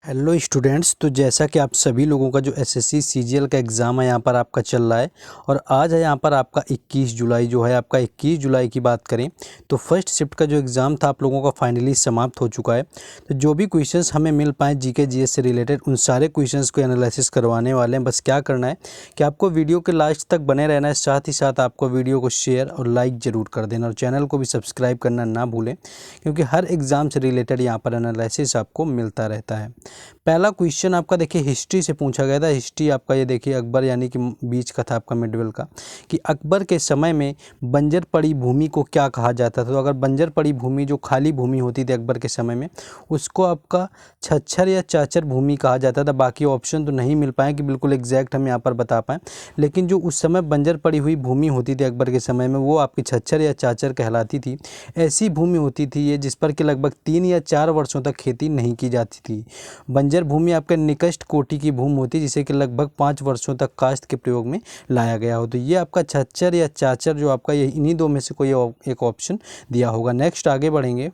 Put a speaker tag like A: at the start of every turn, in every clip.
A: Hello students, तो जैसा कि आप सभी लोगों का जो एसएससी सीजीएल का एग्ज़ाम है यहाँ पर आपका चल रहा है और आज है यहाँ पर आपका 21 जुलाई जो है आपका 21 जुलाई की बात करें तो फर्स्ट शिफ्ट का जो एग्ज़ाम था आप लोगों का फाइनली समाप्त हो चुका है। तो जो भी क्वेश्चंस हमें मिल पाए जीके जीएस से रिलेटेड उन सारे क्वेश्चंस को एनालिसिस करवाने वाले हैं। बस क्या करना है कि आपको वीडियो के लास्ट तक बने रहना है, साथ ही साथ आपको वीडियो को शेयर और लाइक ज़रूर कर देना और चैनल को भी सब्सक्राइब करना ना भूलें, क्योंकि हर एग्ज़ाम से रिलेटेड यहाँ पर एनालिसिस आपको मिलता रहता है। पहला क्वेश्चन आपका देखिए हिस्ट्री से पूछा गया था। हिस्ट्री आपका ये देखिए अकबर यानी कि बीच का था आपका मिडल का, कि अकबर के समय में बंजर पड़ी भूमि को क्या कहा जाता था। तो अगर बंजर पड़ी भूमि जो खाली भूमि होती थी अकबर के समय में उसको आपका छच्छर या चाचर भूमि कहा जाता था। बाकी ऑप्शन तो नहीं मिल पाए कि बिल्कुल एग्जैक्ट हम यहाँ पर बता पाएँ, लेकिन जो उस समय बंजर पड़ी हुई भूमि होती थी अकबर के समय में वो आपकी छच्छर या चाचर कहलाती थी। ऐसी भूमि होती थी ये जिस पर कि लगभग 3 या 4 वर्षों तक खेती नहीं की जाती थी। बंजर भूमि आपके निकृष्ट कोटि की भूमि होती है जिसे कि लगभग 5 वर्षों तक काश्त के प्रयोग में लाया गया हो। तो ये आपका छच्छर या चाचर जो आपका ये इन्हीं दो में से कोई एक ऑप्शन दिया होगा। नेक्स्ट आगे बढ़ेंगे।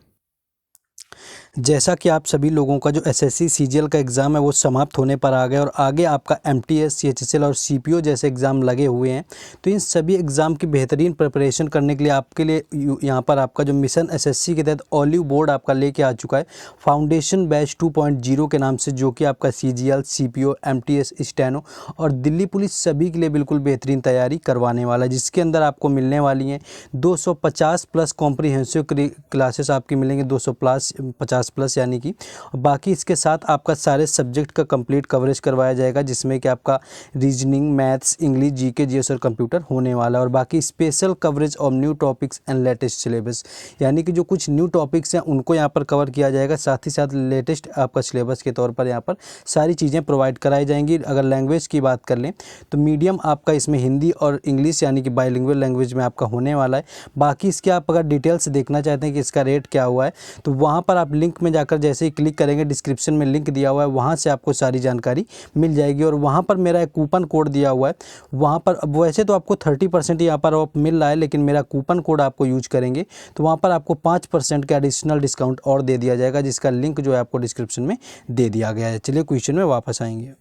A: जैसा कि आप सभी लोगों का जो एसएससी सीजीएल का एग्ज़ाम है वो समाप्त होने पर आ गया और आगे आपका एमटीएस, सीएचएसएल और सीपीओ जैसे एग्ज़ाम लगे हुए हैं। तो इन सभी एग्ज़ाम की बेहतरीन प्रिपरेशन करने के लिए आपके लिए यहाँ पर आपका जो मिशन एसएससी के तहत ऑलिव बोर्ड आपका लेके आ चुका है फाउंडेशन बैच 2.0 के नाम से, जो कि आपका सीजीएल, सीपीओ, एमटीएस, स्टेनो और दिल्ली पुलिस सभी के लिए बिल्कुल बेहतरीन तैयारी करवाने वाला है, जिसके अंदर आपको मिलने वाली हैं 250 प्लस कॉम्प्रिहेंसिव क्लासेस आपकी मिलेंगे, 250 प्लस यानी कि। बाकी इसके साथ आपका सारे सब्जेक्ट का कंप्लीट कवरेज करवाया जाएगा, जिसमें कि आपका reasoning, maths, English, GK, GS और कंप्यूटर होने वाला है। और बाकी special coverage of new topics and latest syllabus, यानी कि जो कुछ न्यू टॉपिक्स हैं उनको यहाँ पर कवर किया जाएगा, साथ ही साथ लेटेस्ट आपका सिलेबस के तौर पर यहाँ पर सारी चीज़ें प्रोवाइड कराई जाएंगी। अगर लैंग्वेज की बात कर लें तो मीडियम आपका इसमें हिंदी और इंग्लिश यानी कि बाइलिंगुअल लैंग्वेज में आपका होने वाला है। बाकी इसके आप अगर डिटेल्स देखना चाहते हैं कि इसका रेट क्या हुआ है तो वहाँ पर आप लिंक में जाकर जैसे ही क्लिक करेंगे, डिस्क्रिप्शन में लिंक दिया हुआ है, वहाँ से आपको सारी जानकारी मिल जाएगी। और वहाँ पर मेरा एक कूपन कोड दिया हुआ है, वहाँ पर अब वैसे तो आपको 30% यहाँ पर ऑफ मिल रहा है, लेकिन मेरा कूपन कोड आपको यूज करेंगे तो वहाँ पर आपको 5% का एडिशनल डिस्काउंट और दे दिया जाएगा, जिसका लिंक जो है आपको डिस्क्रिप्शन में दे दिया गया है। चलिए क्वेश्चन में वापस आएंगे।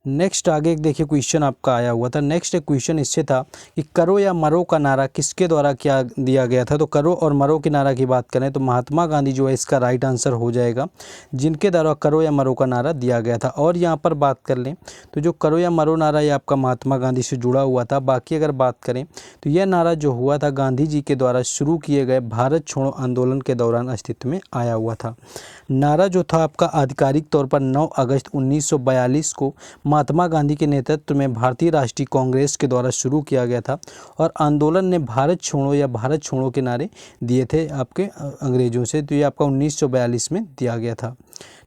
A: नेक्स्ट आगे देखिए क्वेश्चन आपका आया हुआ था। नेक्स्ट एक क्वेश्चन इससे था कि करो या मरो का नारा किसके द्वारा क्या दिया गया था। तो करो और मरो के नारा की बात करें तो महात्मा गांधी जो है इसका राइट आंसर हो जाएगा, जिनके द्वारा करो या मरो का नारा दिया गया था। और यहाँ पर बात कर लें तो जो करो या मरो नारा ये आपका महात्मा गांधी से जुड़ा हुआ था। बाकी अगर बात करें तो यह नारा जो हुआ था गांधी जी के द्वारा शुरू किए गए भारत छोड़ो आंदोलन के दौरान अस्तित्व में आया हुआ था। नारा जो था आपका आधिकारिक तौर पर 9 अगस्त 1942 को महात्मा गांधी के नेतृत्व में भारतीय राष्ट्रीय कांग्रेस के द्वारा शुरू किया गया था और आंदोलन ने भारत छोड़ो या भारत छोड़ो के नारे दिए थे आपके अंग्रेजों से। तो ये आपका 1942 में दिया गया था।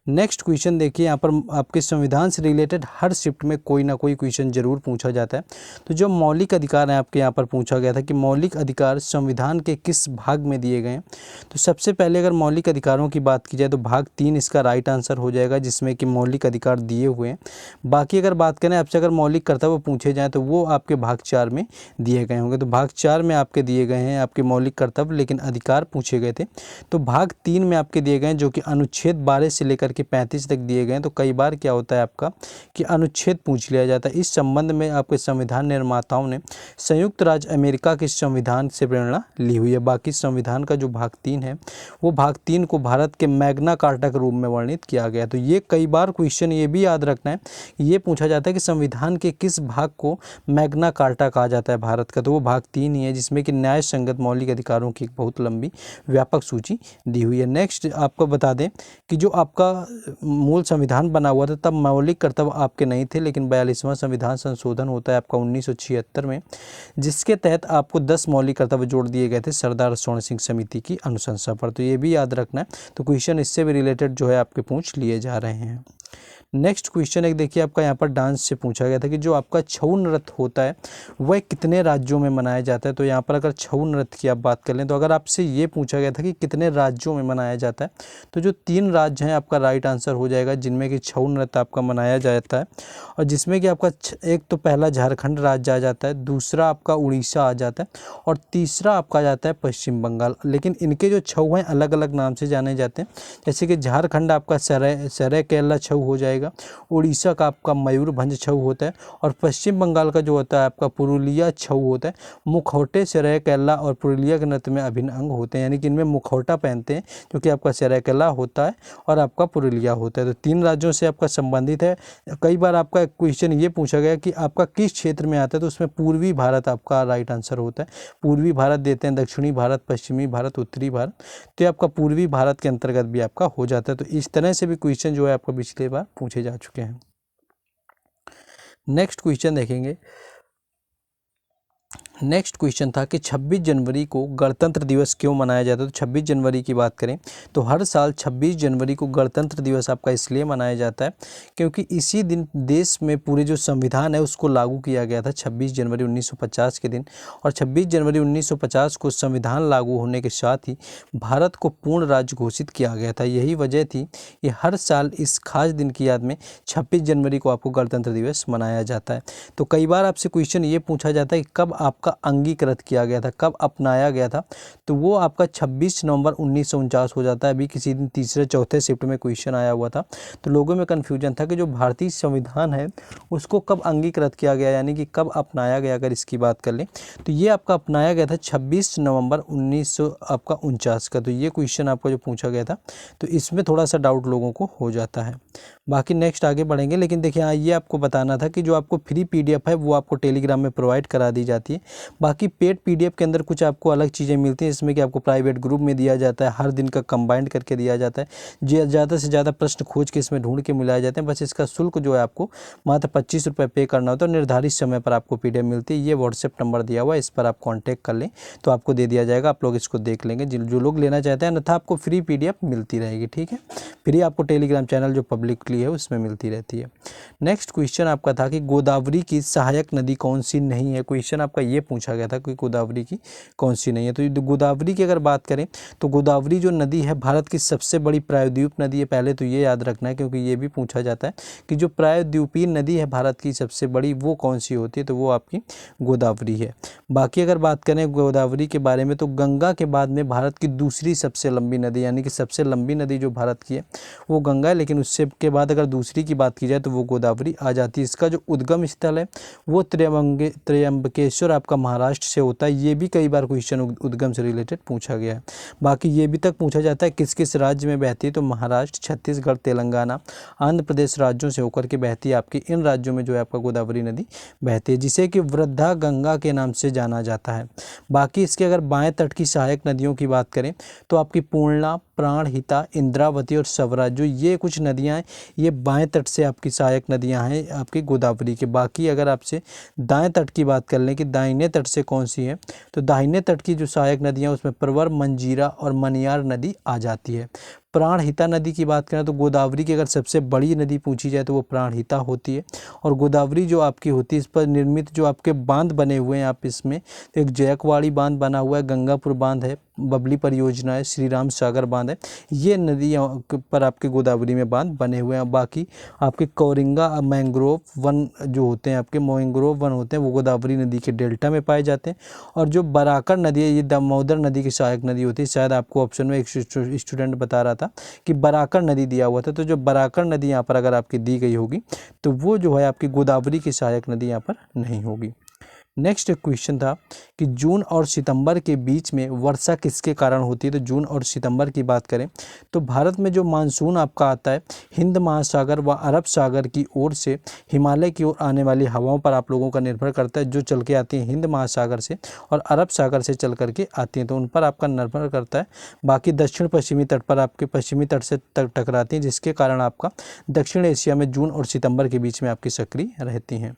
A: नेक्स्ट क्वेश्चन देखिए, यहाँ पर आपके संविधान से रिलेटेड हर शिफ्ट में कोई ना कोई क्वेश्चन जरूर पूछा जाता है। तो जो मौलिक अधिकार हैं आपके यहाँ पर पूछा गया था कि मौलिक अधिकार संविधान के किस भाग में दिए गए हैं। तो सबसे पहले अगर मौलिक अधिकारों की बात की जाए तो भाग 3 इसका राइट आंसर हो जाएगा, जिसमें कि मौलिक अधिकार दिए हुए हैं। बाकी अगर बात करें आपसे अगर मौलिक कर्तव्य पूछे जाएँ तो वो आपके भाग 4 में दिए गए होंगे। तो भाग 4 में आपके दिए गए हैं आपके मौलिक कर्तव्य, लेकिन अधिकार पूछे गए थे तो भाग 3 में आपके दिए गए हैं, जो कि अनुच्छेद 12 से लेकर के 35 तक दिए गए हैं। तो कई बार क्या होता है आपका कि अनुच्छेद पूछ लिया जाता है। इस संबंध में आपके संविधान निर्माताओं ने संयुक्त राज्य अमेरिका के संविधान से प्रेरणा ली हुई है। बाकी संविधान का जो भाग 3 है वो भाग 3 को भारत के मैग्ना कार्टा के रूप में वर्णित किया गया। तो ये कई बार क्वेश्चन ये भी याद रखना है, ये पूछा जाता है कि संविधान के किस भाग को मैग्ना कार्टा कहा जाता है भारत का। तो वो भाग 3 ही है, जिसमें कि न्याय संगत मौलिक अधिकारों की एक बहुत लंबी व्यापक सूची दी हुई है। नेक्स्ट आपको बता दें कि जो आपका मूल संविधान बना हुआ था तब मौलिक कर्तव्य आपके नहीं थे, लेकिन 42वां संविधान संशोधन होता है आपका 1976 में, जिसके तहत आपको 10 मौलिक कर्तव्य जोड़ दिए गए थे सरदार स्वर्ण सिंह समिति की अनुशंसा पर। तो ये भी याद रखना है। तो क्वेश्चन इससे भी रिलेटेड जो है आपके पूछ लिए जा रहे हैं। नेक्स्ट क्वेश्चन एक देखिए आपका यहाँ पर डांस से पूछा गया था कि जो आपका छऊ नृत्य होता है वह कितने राज्यों में मनाया जाता है। तो यहाँ पर अगर छऊ नृत्य की आप बात कर लें तो अगर आपसे ये पूछा गया था कि कितने राज्यों में मनाया जाता है तो जो 3 राज्य हैं आपका राइट आंसर हो जाएगा जिनमें कि छऊ नृत्य आपका मनाया जाता है, और जिसमें कि आपका एक तो पहला झारखंड राज्य आ जाता है, दूसरा आपका उड़ीसा आ जाता है और तीसरा आपका आ जाता है पश्चिम बंगाल। लेकिन इनके जो छऊ हैं अलग अलग नाम से जाने जाते हैं, जैसे कि झारखंड आपका सरायकेला छऊ हो जाएगा, उड़ीसा का आपका मयूरभंज छऊ होता है और पश्चिम बंगाल का जो होता है आपका पुरुलिया छऊ होता है। मुखौटे सरायकेला और पुरुलिया के नृत्य में अभिन्न अंग होते हैं, यानी कि इनमें मुखौटा पहनते हैं जो कि आपका सरायकेला होता है और आपका पुरुलिया होता है। तो 3 राज्यों से आपका संबंधित है। कई बार आपका क्वेश्चन ये पूछा गया कि आपका किस क्षेत्र में आता है, तो उसमें पूर्वी भारत आपका राइट आंसर होता है। पूर्वी भारत देते हैं, दक्षिणी भारत, पश्चिमी भारत, उत्तरी भारत, तो ये आपका पूर्वी भारत के अंतर्गत भी आपका हो जाता है। तो इस तरह से भी क्वेश्चन जो है आपको पिछले बार पूछे जा चुके हैं। नेक्स्ट क्वेश्चन देखेंगे। नेक्स्ट क्वेश्चन था कि 26 जनवरी को गणतंत्र दिवस क्यों मनाया जाता है। तो 26 जनवरी की बात करें तो हर साल 26 जनवरी को गणतंत्र दिवस आपका इसलिए मनाया जाता है क्योंकि इसी दिन देश में पूरे जो संविधान है उसको लागू किया गया था 26 जनवरी 1950 के दिन। और 26 जनवरी 1950 को संविधान लागू होने के साथ ही भारत को पूर्ण राज्य घोषित किया गया था। यही वजह थी कि हर साल इस खास दिन की याद में 26 जनवरी को आपको गणतंत्र दिवस मनाया जाता है। तो कई बार आपसे क्वेश्चन ये पूछा जाता है कि कब आपका अंगीकृत किया गया था, कब अपनाया गया था, तो वो आपका 26 नवंबर 1949 हो जाता है। अभी किसी दिन तीसरे चौथे शिफ्ट में क्वेश्चन आया हुआ था, तो लोगों में कन्फ्यूजन था कि जो भारतीय संविधान है उसको कब अंगीकृत किया गया, यानी कि कब अपनाया गया। अगर इसकी बात कर लें तो ये आपका अपनाया गया था 26 नवंबर 1949 का। तो ये क्वेश्चन आपको जो पूछा गया था तो इसमें थोड़ा सा डाउट लोगों को हो जाता है। बाकी नेक्स्ट आगे बढ़ेंगे, लेकिन देखिए हाँ ये आपको बताना था कि जो आपको फ्री PDF है वो आपको टेलीग्राम में प्रोवाइड करा दी जाती है। बाकी पेड PDF के अंदर कुछ आपको अलग चीज़ें मिलती हैं, इसमें कि आपको प्राइवेट ग्रुप में दिया जाता है, हर दिन का कंबाइंड करके दिया जाता है, ज़्यादा से ज़्यादा प्रश्न खोज के इसमें ढूंढ के मिलाए जाते हैं। बस इसका शुल्क जो है आपको मात्र 25 रुपये पे करना होता है। निर्धारित समय पर आपको PDF मिलती है। ये व्हाट्सएप नंबर दिया हुआ है, इस पर आप कॉन्टैक्ट कर लें तो आपको दे दिया जाएगा। आप लोग इसको देख लेंगे जो लोग लेना चाहते हैं, अन्यथा आपको फ्री PDF मिलती रहेगी। ठीक है, फ्री आपको टेलीग्राम चैनल जो पब्लिकली है उसमें मिलती रहती है। नेक्स्ट क्वेश्चन आपका था कि गोदावरी की सहायक नदी कौन सी नहीं है। क्वेश्चन आपका ये पूछा गया था कि गोदावरी की कौन सी नहीं है। तो गोदावरी की अगर बात करें तो गोदावरी जो नदी है भारत की सबसे बड़ी प्रायद्वीप नदी है। पहले तो ये याद रखना है क्योंकि ये भी पूछा जाता है कि जो प्रायद्वीपीय नदी है भारत की सबसे बड़ी वो कौन सी होती है, तो वो आपकी गोदावरी है। बाकी अगर बात करें गोदावरी के बारे में तो गंगा के बाद में भारत की दूसरी सबसे लंबी नदी, यानी कि सबसे लंबी नदी जो भारत की है वो गंगा है, लेकिन उससे के बाद अगर दूसरी की बात की जाए तो वो गोदावरी आ जाती है। इसका जो उद्गम स्थल है वो त्र्यंबकेश्वर आपका महाराष्ट्र से होता है। ये भी कई बार क्वेश्चन उद्गम से रिलेटेड पूछा गया है। बाकी ये भी तक पूछा जाता है किस किस राज्य में बहती है, तो महाराष्ट्र, छत्तीसगढ़, तेलंगाना, आंध्र प्रदेश राज्यों से होकर के बहती है। आपकी इन राज्यों में जो है आपका गोदावरी नदी बहती है, जिसे कि वृद्धा गंगा के नाम से जाना जाता है। बाकी इसके अगर बाएं तट की सहायक नदियों की बात करें तो आपकी पूर्णा, प्राणहिता, इंद्रावती और स्वराज, जो ये कुछ नदियां हैं ये बाएं तट से आपकी सहायक नदियां हैं आपकी गोदावरी के। बाकी अगर आपसे दाएं तट की बात कर लें कि दाहिने तट से कौन सी है, तो दाहिने तट की जो सहायक नदियां उसमें प्रवर, मंजीरा और मनियार नदी आ जाती है। प्राणहिता नदी की बात करें तो गोदावरी की अगर सबसे बड़ी नदी पूछी जाए तो वो प्राणहिता होती है। और गोदावरी जो आपकी होती है इस पर निर्मित जो आपके बांध बने हुए हैं आप इसमें, तो एक जयकवाड़ी बांध बना हुआ है, गंगापुर बांध है, बबली परियोजना है, श्री राम सागर बांध है, ये नदियाँ पर आपके गोदावरी में बांध बने हुए हैं। बाकी आपके कौरिंगा मैंग्रोव वन जो होते हैं, आपके मैंग्रोव वन होते हैं वो गोदावरी नदी के डेल्टा में पाए जाते हैं। और जो बराकर नदी है ये दामोदर नदी की सहायक नदी होती है। शायद आपको ऑप्शन में एक स्टूडेंट बता रहा था कि बराकर नदी दिया हुआ था, तो जो बराकर नदी यहाँ पर अगर आपकी दी गई होगी तो वो जो है आपकी गोदावरी की सहायक नदी यहाँ पर नहीं होगी। नेक्स्ट क्वेश्चन था कि जून और सितंबर के बीच में वर्षा किसके कारण होती है। तो जून और सितंबर की बात करें तो भारत में जो मानसून आपका आता है हिंद महासागर व अरब सागर की ओर से हिमालय की ओर आने वाली हवाओं पर आप लोगों का निर्भर करता है, जो चल के आती हैं हिंद महासागर से और अरब सागर से चल करके आती हैं, तो उन पर आपका निर्भर करता है। बाकी दक्षिण पश्चिमी तट पर आपके पश्चिमी तट से टकराती हैं, जिसके कारण आपका दक्षिण एशिया में जून और सितंबर के बीच में आपकी सक्रिय रहती हैं।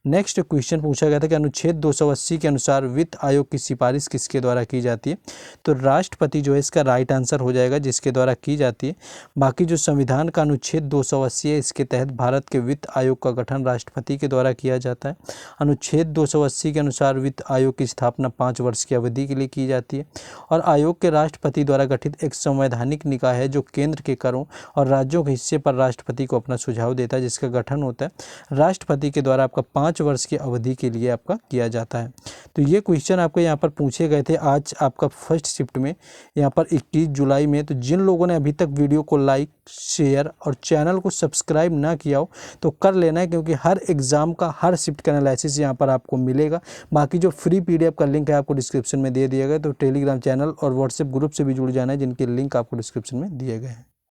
A: नेक्स्ट क्वेश्चन पूछा गया था कि अनुच्छेद 280 के अनुसार वित्त आयोग की सिफारिश किसके द्वारा की जाती है। तो राष्ट्रपति जो है इसका राइट आंसर हो जाएगा, जिसके द्वारा की जाती है। बाकी जो संविधान का अनुच्छेद 280 है, इसके तहत भारत के वित्त आयोग का गठन राष्ट्रपति के द्वारा किया जाता है। अनुच्छेद 280 के अनुसार वित्त आयोग की स्थापना 5 वर्ष की अवधि के लिए की जाती है और आयोग के राष्ट्रपति द्वारा गठित एक संवैधानिक निकाय है जो केंद्र के करों और राज्यों के हिस्से पर राष्ट्रपति को अपना सुझाव देता है, जिसका गठन होता है राष्ट्रपति के द्वारा आपका 5 वर्ष की अवधि के लिए आपका किया जाता है। तो ये क्वेश्चन आपको यहाँ पर पूछे गए थे आज आपका फर्स्ट शिफ्ट में यहाँ पर 21 जुलाई में। तो जिन लोगों ने अभी तक वीडियो को लाइक, शेयर और चैनल को सब्सक्राइब ना किया हो तो कर लेना है, क्योंकि हर एग्जाम का हर शिफ्ट का एनालिसिस यहाँ पर आपको मिलेगा। बाकी जो फ्री PDF का लिंक है आपको डिस्क्रिप्शन में दे दिया गया, तो टेलीग्राम चैनल और व्हाट्सएप ग्रुप से भी जुड़ जाना है, जिनके लिंक आपको डिस्क्रिप्शन में दिए गए हैं।